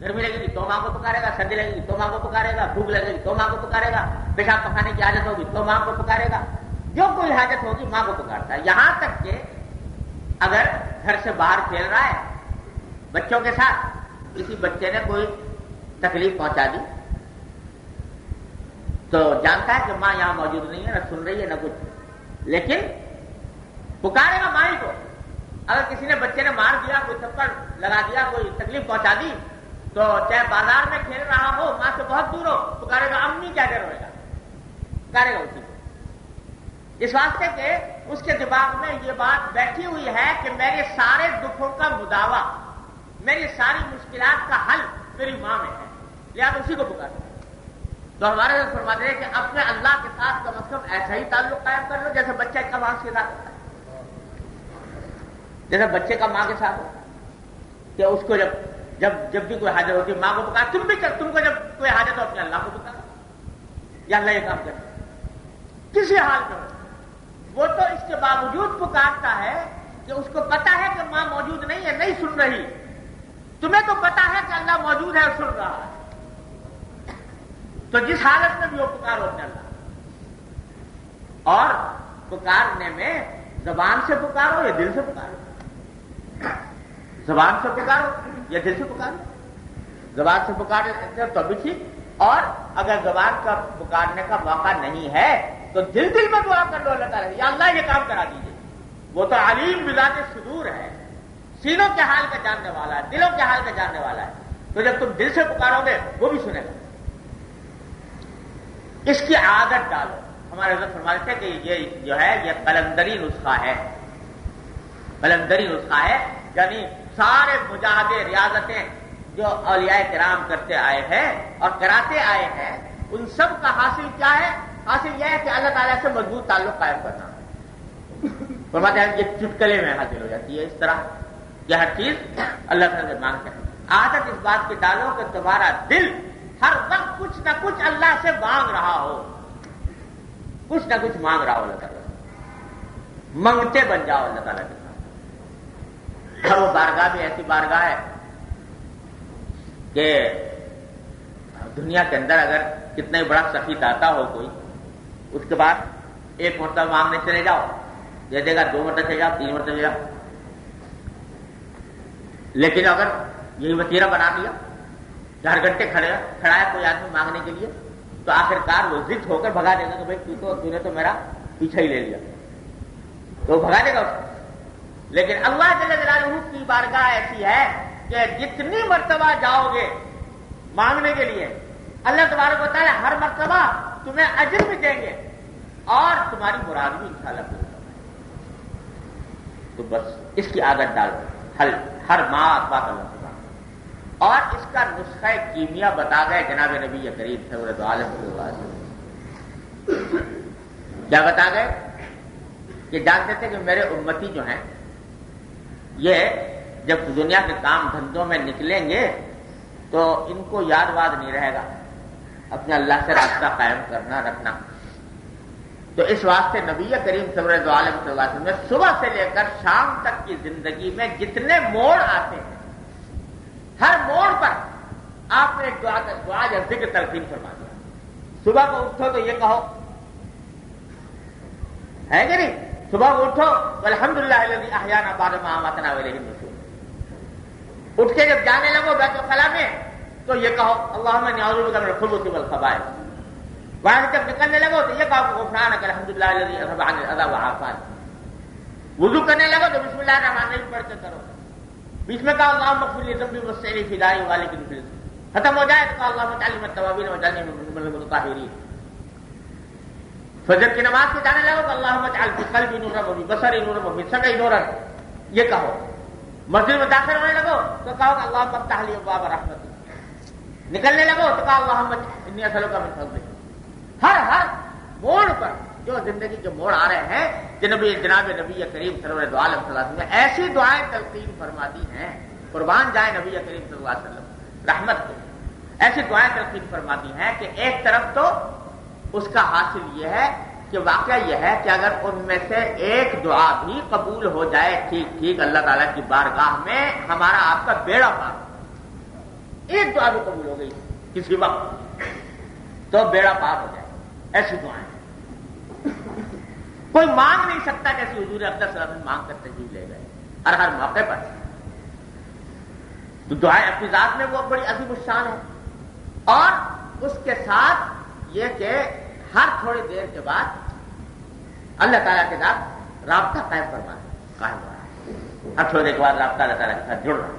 گرمی لگے گی تو ماں کو پکارے گا، سردی لگے گی تو ماں کو پکارے گا، بھوک لگے گی تو ماں کو پکارے گا، پیشاب پکانے کی عادت ہوگی تو ماں کو پکارے گا، جو کوئی حاجت ہوگی ماں کو پکارتا ہے۔ یہاں تک کہ اگر گھر سے باہر کھیل رہا ہے بچوں کے ساتھ، کسی بچے نے کوئی تکلیف پہنچا دی تو جانتا ہے کہ ماں یہاں موجود نہیں ہے، نہ سن رہی ہے نہ کچھ، لیکن پکارے گا ماں ہی کو۔ اگر کسی نے بچے نے مار دیا، کوئی تھپڑ لگا دیا، کوئی تکلیف پہنچا دی، تو چاہے بازار میں کھیل رہا ہو، ماں سے بہت دور ہو، پکارے گا امی، کیا ڈر ہوئے گا، پکارے گا اسی کو، اس واسطے کہ اس کے دماغ میں یہ بات بیٹھی ہوئی ہے کہ میرے سارے دکھوں کا مداوا، میری ساری مشکلات کا حل میری ماں میں ہے، لہٰذا اسی کو پکارتا ہے۔ تو ہمارے ساتھ فرماتے ہیں کہ اپنے اللہ کے ساتھ کم از کم ایسا ہی تعلق قائم کر لو جیسے بچہ کا ماں کے ساتھ ہوتا ہے، جیسے بچے کا ماں کے ساتھ ہو کہ اس کو جب بھی کوئی حاجت ہوتی ہے ماں کو پکار، تم کو جب کوئی حاجت ہو اپنے اللہ کو پکار، یا اللہ یہ کام کرے کسی حال میں ہو، وہ تو اس کے باوجود پکارتا ہے کہ اس کو پتا ہے کہ ماں موجود نہیں ہے، نہیں سن رہی، تمہیں تو پتا ہے کہ اللہ موجود ہے اور سن رہا ہے، تو جس حالت میں بھی وہ پکارو اپنے اللہ، اور پکارنے میں زبان سے پکارو یا دل سے پکارو، زبان سے پکارو یا دل سے پکارو، زبان سے پکارے تو بھی ٹھیک، اور اگر زبان کا پکارنے کا موقع نہیں ہے تو دل میں دعا کر لو اللہ تعالیٰ، یا اللہ یہ کام کرا دیجیے، وہ تو علیم بذات صدور ہے، سینوں کے حال کا جاننے والا ہے، دلوں کے حال کا جاننے والا ہے، تو جب تم دل سے پکارو گے وہ بھی سنے گا۔ اس کی عادت ڈالو۔ ہمارے حضرت فرماتے ہیں کہ یہ جو ہے یہ قلندری نسخہ ہے، قلندری نسخہ ہے، یعنی سارے مجاہدے ریاضتیں جو اولیاء کرام کرتے آئے ہیں اور کراتے آئے ہیں، ان سب کا حاصل کیا ہے؟ حاصل یہ ہے کہ اللہ تعالیٰ سے مضبوط تعلق قائم کرنا۔ فرماتے ہیں یہ چٹکلے میں حاصل ہو جاتی ہے، اس طرح یہ ہر چیز اللہ تعالیٰ سے مانگتے ہیں۔ عادت اس بات کی ڈالو کہ تمہارا دل ہر وقت کچھ نہ کچھ اللہ سے مانگ رہا ہو، کچھ نہ کچھ مانگ رہا ہو اللہ تعالیٰ سے، منگتے بن جاؤ اللہ تعالیٰ کے ساتھ۔ اور وہ بارگاہ بھی ایسی بارگاہ ہے کہ دنیا کے اندر اگر کتنا ہی بڑا سخی داتا ہو کوئی، اس کے بعد ایک مرتبہ مانگنے چلے جاؤ دے دے گا، 2 مرتبہ چلے جاؤ، 3 مرتبہ چلے جاؤ، لیکن اگر یہی وتیرہ بنا دیا 4 گھنٹے کھڑا ہے کوئی آدمی مانگنے کے لیے، تو آخرکار وہ ضد ہو کر بھگا دے گا کہ بھائی تو نے تو میرا پیچھا ہی لے لیا، تو وہ بھگا دے گا اس کو۔ لیکن اللہ جل جلالہ کی بارگاہ ایسی ہے کہ جتنی مرتبہ جاؤ گے مانگنے کے لیے، اللہ تبارک و تعالی ہر مرتبہ تمہیں اجر بھی دیں گے اور تمہاری مراد بھی انشاءاللہ پوری ہوگی۔ تو بس اس کی عادت ڈالو، ہر ماہ بات اللہ سبحانہ، اور اس کا نسخہ کیمیا بتا گئے جناب نبی کریم سرورت عالم صلی اللہ علیہ وسلم۔ کیا بتا گئے؟ کہ جانتے تھے کہ میرے امتی جو ہیں یہ جب دنیا کے کام دھندوں میں نکلیں گے تو ان کو یاد واد نہیں رہے گا اپنے اللہ سے رابطہ قائم کرنا رکھنا۔ تو اس واسطے نبی کریم سرورت عالم صلی اللہ علیہ وسلم نے صبح سے لے کر شام تک کی زندگی میں جتنے موڑ آتے ہیں، ہر موڑ پر آپ نے ایک دعا یا ذکر تلقین فرما دیا۔ صبح کو اٹھو تو یہ کہو، ہے کہ نہیں؟ صبح کو اٹھو الحمدللہ الذی احیانا بعد ما اماتنا والیہ النشور۔ اٹھ کے جب جانے لگو بیت الخلاء میں تو یہ کہو اللہم انی اعوذ بک من الخبث والخبائث۔ وہاں سے جب نکلنے لگو تو یہ کہو غفرانک الحمدللہ الذی اذهب عنی الاذی وعافانی۔ وضو کرنے لگو تو بسم اللہ الرحمن الرحیم پڑھ کے کرو، بیچ میں کہا اللہم اغفر لی ذنبی وسعی فی داری والک فی، ختم ہو جائے تو کہا اللہم اجعلنی من التوابین واجعلنی من المتطہرین۔ فجر کی نماز کے جانے لگو تو اللہم اجعل فی قلبی نورا وفی بصری نورا وفی سمعی نورا، یہ کہو۔ مسجد میں داخل ہونے لگو تو کہو کہ اللہم افتح لی ابواب رحمتک، نکلنے لگو تو کہا اللہم انی اسألک من فضلک۔ ہر موڑ پر جو زندگی کے موڑ آ رہے ہیں جناب نبی کریم سرورت عالم صلی اللہ علیہ وسلم نے ایسی دعائیں تلقین فرما دی ہیں، قربان جائے نبی کریم صلی اللہ علیہ وسلم رحمت کے، ایسی دعائیں تلقین فرما دی ہیں کہ ایک طرف تو اس کا حاصل یہ ہے کہ واقعہ یہ ہے کہ اگر ان میں سے ایک دعا بھی قبول ہو جائے ٹھیک ٹھیک اللہ تعالیٰ کی بارگاہ میں، ہمارا آپ کا بیڑا پار ہو، ایک دعا بھی قبول ہو گئی کسی وقت تو بیڑا پار ہو جائے. ایسی دعائیں کوئی مانگ نہیں سکتا جیسے حضور اقدس صلی اللہ علیہ وسلم مانگ کر تجیب لے گئے ہر موقع پر. تو دعائیں اپنی ذات میں وہ بڑی عظیم الشان ہے، اور اس کے ساتھ یہ کہ ہر تھوڑی دیر کے بعد اللہ تعالیٰ کے ساتھ رابطہ قائم ہو رہا ہے. ہر تھوڑی دیر کے بعد رابطہ اللہ تعالیٰ کے ساتھ جڑ رہا ہے.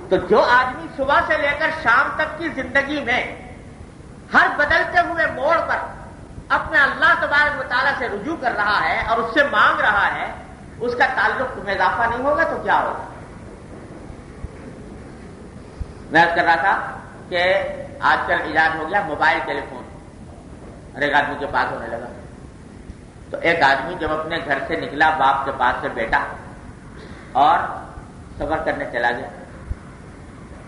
تو جو آدمی صبح سے لے کر شام تک کی زندگی میں ہر بدلتے ہوئے موڑ پر اپنے اللہ تبارک و تعالیٰ سے رجوع کر رہا ہے اور اس سے مانگ رہا ہے، اس کا تعلق میں اضافہ نہیں ہوگا تو کیا ہوگا؟ میں عرض کر رہا تھا کہ آج کل ایجاد ہو گیا موبائل ٹیلی فون، ہر ایک آدمی کے پاس ہونے لگا. تو ایک آدمی جب اپنے گھر سے نکلا باپ کے پاس سے بیٹا اور سفر کرنے چلا گیا،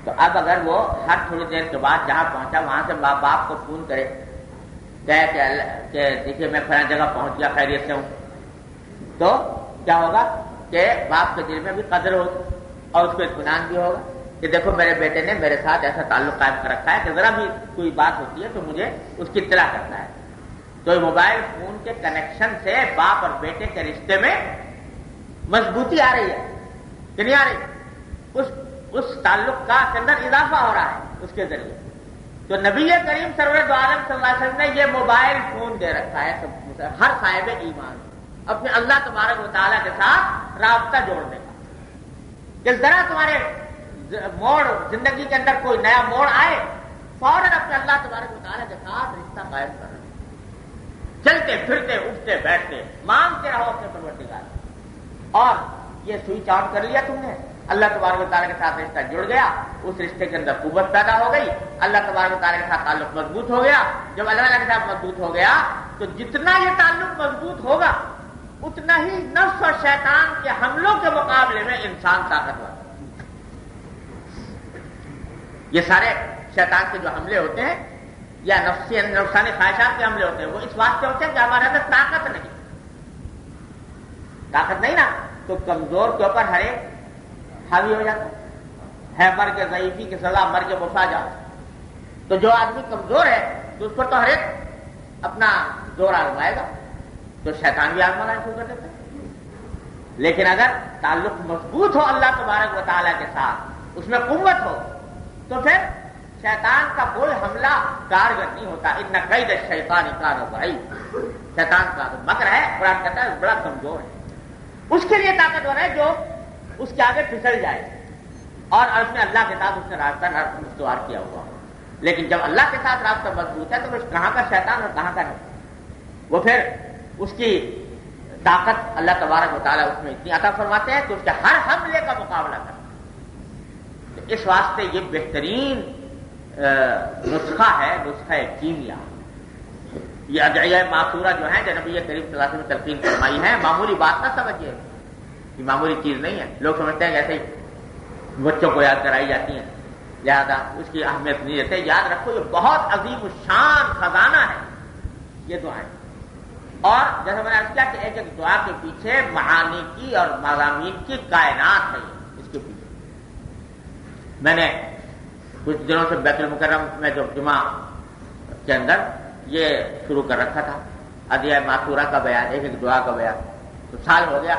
تو اب اگر وہ ہر تھوڑی دیر کے بعد جہاں پہنچا وہاں سے باپ کو فون کرے کہ دیکھیے میں فلاں جگہ پہنچ گیا خیریت سے ہوں، تو کیا ہوگا کہ باپ کے دل میں بھی قدر ہوگی اور اس کو اطمینان بھی ہوگا کہ دیکھو میرے بیٹے نے میرے ساتھ ایسا تعلق قائم کر رکھا ہے کہ ذرا بھی کوئی بات ہوتی ہے تو مجھے اس کی اطلاع کرتا ہے. تو موبائل فون کے کنیکشن سے باپ اور بیٹے کے رشتے میں مضبوطی آ رہی ہے کہ نہیں آ رہی؟ اس تعلق کا کے اندر اضافہ ہو رہا ہے اس کے ذریعے. تو نبی کریم سرور دو عالم صلی اللہ علیہ وسلم نے یہ موبائل فون دے رکھا ہے ہر صاحب ایمان اپنے اللہ تبارک و تعالیٰ کے ساتھ رابطہ جوڑنے کا، کہ ذرا تمہارے موڑ زندگی کے اندر کوئی نیا موڑ آئے فوراً اپنے اللہ تبارک و تعالیٰ کے ساتھ رشتہ قائم کر رہے، چلتے پھرتے اٹھتے بیٹھتے مانگتے رہو اپنے پروردگار. اور یہ سوئچ آن کر لیا تم نے، اللہ تبارک و تعالیٰ کے ساتھ رشتہ جڑ گیا، اس رشتے کے اندر قوت پیدا ہو گئی، اللہ تبارک و تعالیٰ کے ساتھ تعلق مضبوط ہو گیا. جب اللہ تعالیٰ کے ساتھ مضبوط ہو گیا تو جتنا یہ تعلق مضبوط ہوگا اتنا ہی نفس اور شیطان کے حملوں کے مقابلے میں انسان طاقتور. یہ سارے شیطان کے جو حملے ہوتے ہیں یا نفسانی خواہشات کے حملے ہوتے ہیں وہ اس واسطے ہوتے ہیں کہ ہمارے اندر طاقت نہیں نا، تو کمزور کے اوپر ہر ایک حاوی ہو جاتا ہے مر کے ضعیفی کی سزا مر کے مفا جاؤ. تو جو آدمی کمزور ہے تو اس پر تو ہر ایک اپنا زور آزمائے گا، تو شیطان بھی آزمانا شروع کر دیتا ہے. لیکن اگر تعلق مضبوط ہو اللہ تبارک و تعالیٰ کے ساتھ، اس میں قوت ہو، تو پھر شیطان کا کوئی حملہ کارگر نہیں ہوتا. ان قید الشیطان کان ضعیف، شیطان کا مکر ہے قرآن کہتا ہے بڑا کمزور ہے، اس کے لیے طاقتور ہے جو اس کے آگے پھسل جائے اور اس نے اللہ کے ساتھ اس نے راستہ استوار کیا ہوا. لیکن جب اللہ کے ساتھ راستہ مضبوط ہے تو پھر کہاں کا شیطان اور کہاں کا نہیں، وہ پھر اس کی طاقت اللہ تبارک و تعالیٰ اس میں اتنی عطا فرماتے ہیں کہ اس کے ہر حملے کا مقابلہ کرتے ہیں. اس واسطے یہ بہترین نسخہ ہے، نسخہ کیمیا. یہ ادعیہ معصورہ جو ہیں جو نبی کریم صلی اللہ علیہ وسلم نے تلقین فرمائی ہیں، معمولی بات نہ سمجھیے، یہ معمولی چیز نہیں ہے. لوگ سمجھتے ہیں جیسے بچوں کو یاد کرائی جاتی ہیں لہذا اس کی اہمیت نہیں رہتے. یاد رکھو یہ بہت عظیم الشان خزانہ ہے یہ دعائیں. اور جیسے میں نے عرض کیا کہ ایک ایک دعا کے پیچھے معانی کی اور مضامین کی کائنات ہے اس کے پیچھے. میں نے کچھ دنوں سے بیت المکرم میں جو جمعہ کے اندر یہ شروع کر رکھا تھا ادعیہ معصورہ کا بیان، ایک ایک دعا کا بیان. تو سال ہو گیا،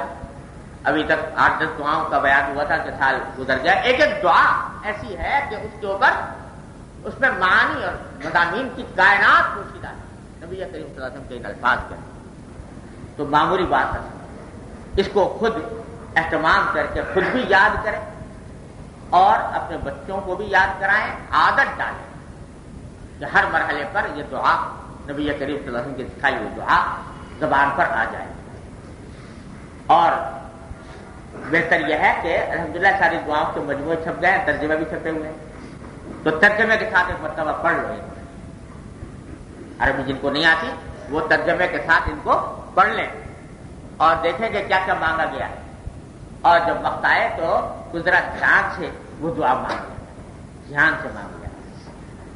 ابھی تک 8-10 دعاؤں کا بیان ہوا تھا کہ سال گزر گیا. ایک ایک دعا ایسی ہے کہ اس کے اوپر اس میں معانی اور مضامین کی کائنات پوشیدہ ہے نبی کریم صلی اللہ علیہ وسلم کے ان الفاظ کے. تو معمولی بات ہے، اس کو خود اہتمام کر کے خود بھی یاد کریں اور اپنے بچوں کو بھی یاد کرائیں، عادت ڈالیں کہ ہر مرحلے پر یہ دعا نبی کریم صلی اللہ علیہ وسلم کی سکھائی ہوئی دعا زبان پر آ جائے. اور بہتر یہ ہے کہ الحمدللہ ساری دعاؤں کے مجموعے چھپ گئے، ترجمے بھی چھپے ہوئے ہیں، تو ترجمے کے ساتھ ایک مرتبہ پڑھ لو. عربی جن کو نہیں آتی وہ ترجمے کے ساتھ ان کو پڑھ لیں اور دیکھیں کہ کیا کیا مانگا گیا ہے. اور جب وقت آئے تو گزرا دھیان سے وہ دعا مانگ لیں، دھیان سے مانگ لیں.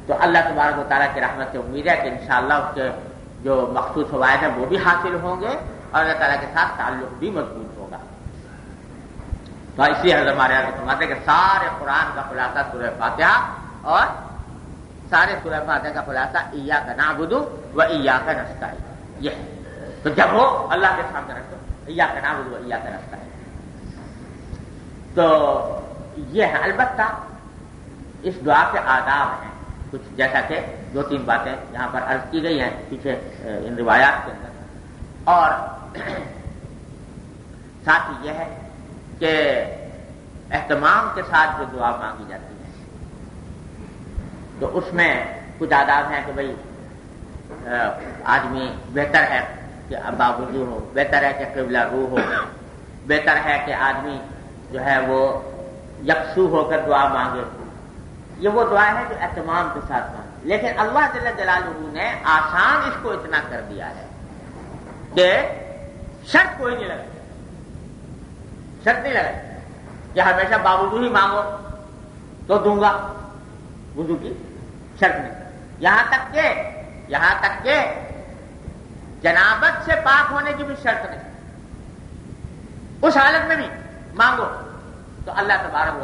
تو اللہ تبارک و تعالیٰ کی رحمت سے امید ہے کہ انشاءاللہ اس کے جو مخصوص فوائد ہیں وہ بھی حاصل ہوں گے اور اللہ تعالیٰ کے ساتھ تعلق بھی مضبوط ہوگا. تو اسی حضرت ہمارے یہاں فرماتے ہیں کہ سارے قرآن کا خلاصہ سورہ فاتحہ اور سارے سورہ فاتحہ کا خلاصہ ایاک نعبد و ایاک نستعین. یہ تو جب ہو اللہ کے سامنے رکھو ایاک نعبد و ایاک نستعین. تو یہ ہے. البتہ اس دعا کے آداب ہیں کچھ، جیسا کہ 2-3 باتیں یہاں پر عرض کی گئی ہیں پیچھے ان روایات کے اندر. اور ساتھ ہی یہ ہے کہ اہتمام کے ساتھ جو دعا مانگی جاتی ہے تو اس میں کچھ آداب ہیں کہ بھئی آدمی بہتر ہے کہ بابوجو ہو، بہتر ہے کہ قبلہ رو ہو، بہتر ہے کہ آدمی جو ہے وہ یکسو ہو کر دعا مانگے. یہ وہ دعا ہے جو اہتمام کے ساتھ مانگے. لیکن اللہ جل جلالہ نے آسان اس کو اتنا کر دیا ہے کہ شرط کوئی نہیں لگا، شرط نہیں لگا کہ ہمیشہ باوجود ہی مانگو تو دوں گا. وضو کی شرط نہیں. یہاں تک کہ جنابت سے پاک ہونے کی بھی شرط نہیں. اس حالت میں بھی مانگو تو اللہ تبارک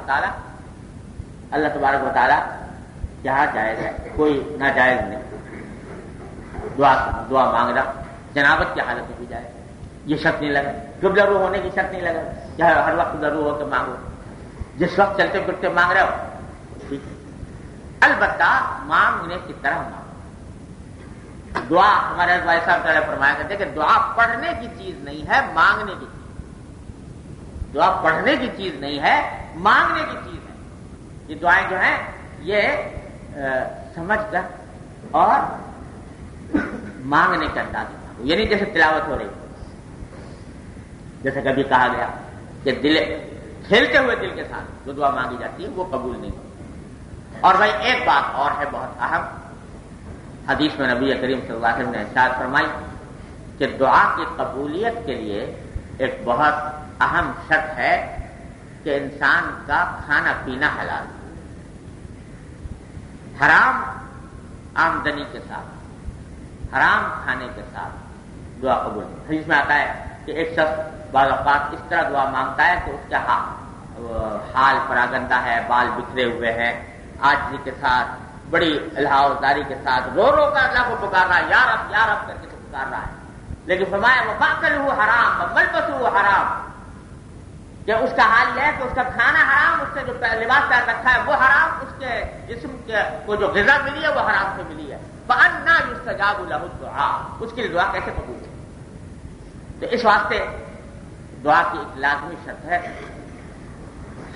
و تعالی جہاں جائز ہے، کوئی ناجائز نہیں. دعا مانگنا جنابت کی حالت میں بھی جائے، یہ شرط نہیں لگا. قبلہ رو ہونے کی شرط نہیں لگا کہ ہر وقت قبلہ رو ہو کے مانگو. جس وقت چلتے پھرتے مانگ رہے ہو ٹھیک ہے. البتہ مانگنے کی طرح مانگو. دعا ہمارے بھائی صاحب تعالیٰ فرمایا کرتے کہ دعا پڑھنے کی چیز نہیں ہے، مانگنے کی چیز. دعا پڑھنے کی چیز نہیں ہے، مانگنے کی چیز ہے. یہ دعائیں جو ہیں یہ سمجھ کر اور مانگنے کا انداز مانگو. یعنی جیسے تلاوت ہو رہی، جیسے کبھی کہا گیا کہ کھیلتے ہوئے دل کے ساتھ جو دعا مانگی جاتی ہے وہ قبول نہیں ہوتی. اور بھائی ایک بات اور ہے بہت اہم، حدیث میں نبی کریم صلی اللہ علیہ وسلم نے ارشاد فرمائی کہ دعا کی قبولیت کے لیے ایک بہت اہم شرط ہے کہ انسان کا کھانا پینا حلال، حرام آمدنی کے ساتھ، حرام کھانے کے ساتھ دعا قبول نہیں. حدیث میں آتا ہے کہ ایک شخص بعض اوقات اس طرح دعا مانگتا ہے کہ اس کا حال پراگندہ ہے، بال بکھرے ہوئے ہیں، عاجزی کے ساتھ، بڑی الہاوزاری کے ساتھ رو رو کر اللہ کو پکار رہا ہے، یا رب یا رب کر کے تو پکار رہا ہے. لیکن فرمایا وہ باقل ہو حرام ملبس ہو حرام، کہ اس کا حال یہ ہے کہ اس کا کھانا حرام، اس سے جو لباس پہن رکھا ہے وہ حرام، اس کے جسم کو جو غذا ملی ہے وہ حرام سے ملی ہے. فَأَنَّىٰ يُسْتَجَابُ لَهُ الدُّعَاءُ، اس کے لیے دعا کیسے قبول ہے؟ تو اس واسطے دعا کی ایک لازمی شرط ہے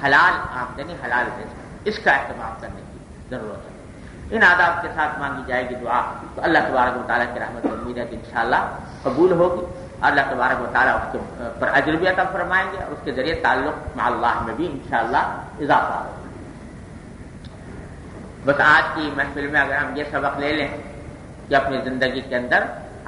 حلال آمدنی، حلال رزق، اس کا اہتمام کرنے کی ضرورت ہے. ان آداب کے ساتھ مانگی جائے گی دعا تو اللہ تبارک و تعالیٰ کی رحمت و امید ہے کہ انشاءاللہ قبول ہوگی. اللہ تبارک و تعالیٰ اس کے پر اجر بھی عطا فرمائیں گے اور اس کے ذریعے تعلق مع اللہ میں بھی انشاءاللہ اضافہ ہوگا. بس آج کی محفل میں اگر ہم یہ سبق لے لیں کہ اپنی زندگی کے اندر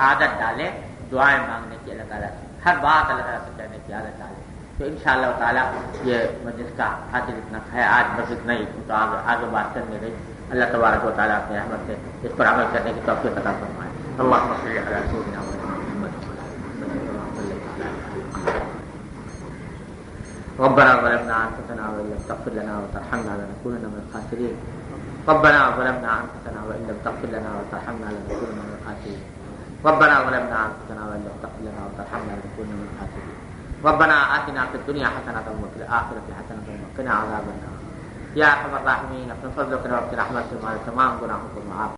عادت ڈالیں دعائیں مانگنے کی، اللہ تعالیٰ سے ہر بات اللہ تعالیٰ سے کہنے کی عادت ڈالیں تو انشاءاللہ تعالیٰ یہ مجلس کا حاصل اتنا ہے. آج بس اتنا ہی، تو آگے بات کرنے گئی. اللہ تبارک و تعالیٰ اپنی رحمت سے اس پر عمل کرنے کی توفیق عطا فرمائے. اللہم صل علی سیدنا محمد. ربنا ظلمنا انفسنا وان لم تغفر لنا وترحمنا لنكونن من الخاسرين. ربنا ظلمنا انفسنا وان لم تغفر لنا وترحمنا لنكونن من الخاسرين. ربنا ظلمنا انفسنا وان لم تغفر لنا وترحمنا لنكونن من الخاسرين. ربنا آتنا في الدنيا حسنة وفي الآخرة حسنة وقنا عذاب النار. یا ارحم الراحمین، اپنے فضل و کرم، اپنی رحمت سے ہمارے تمام گناہوں کو معاف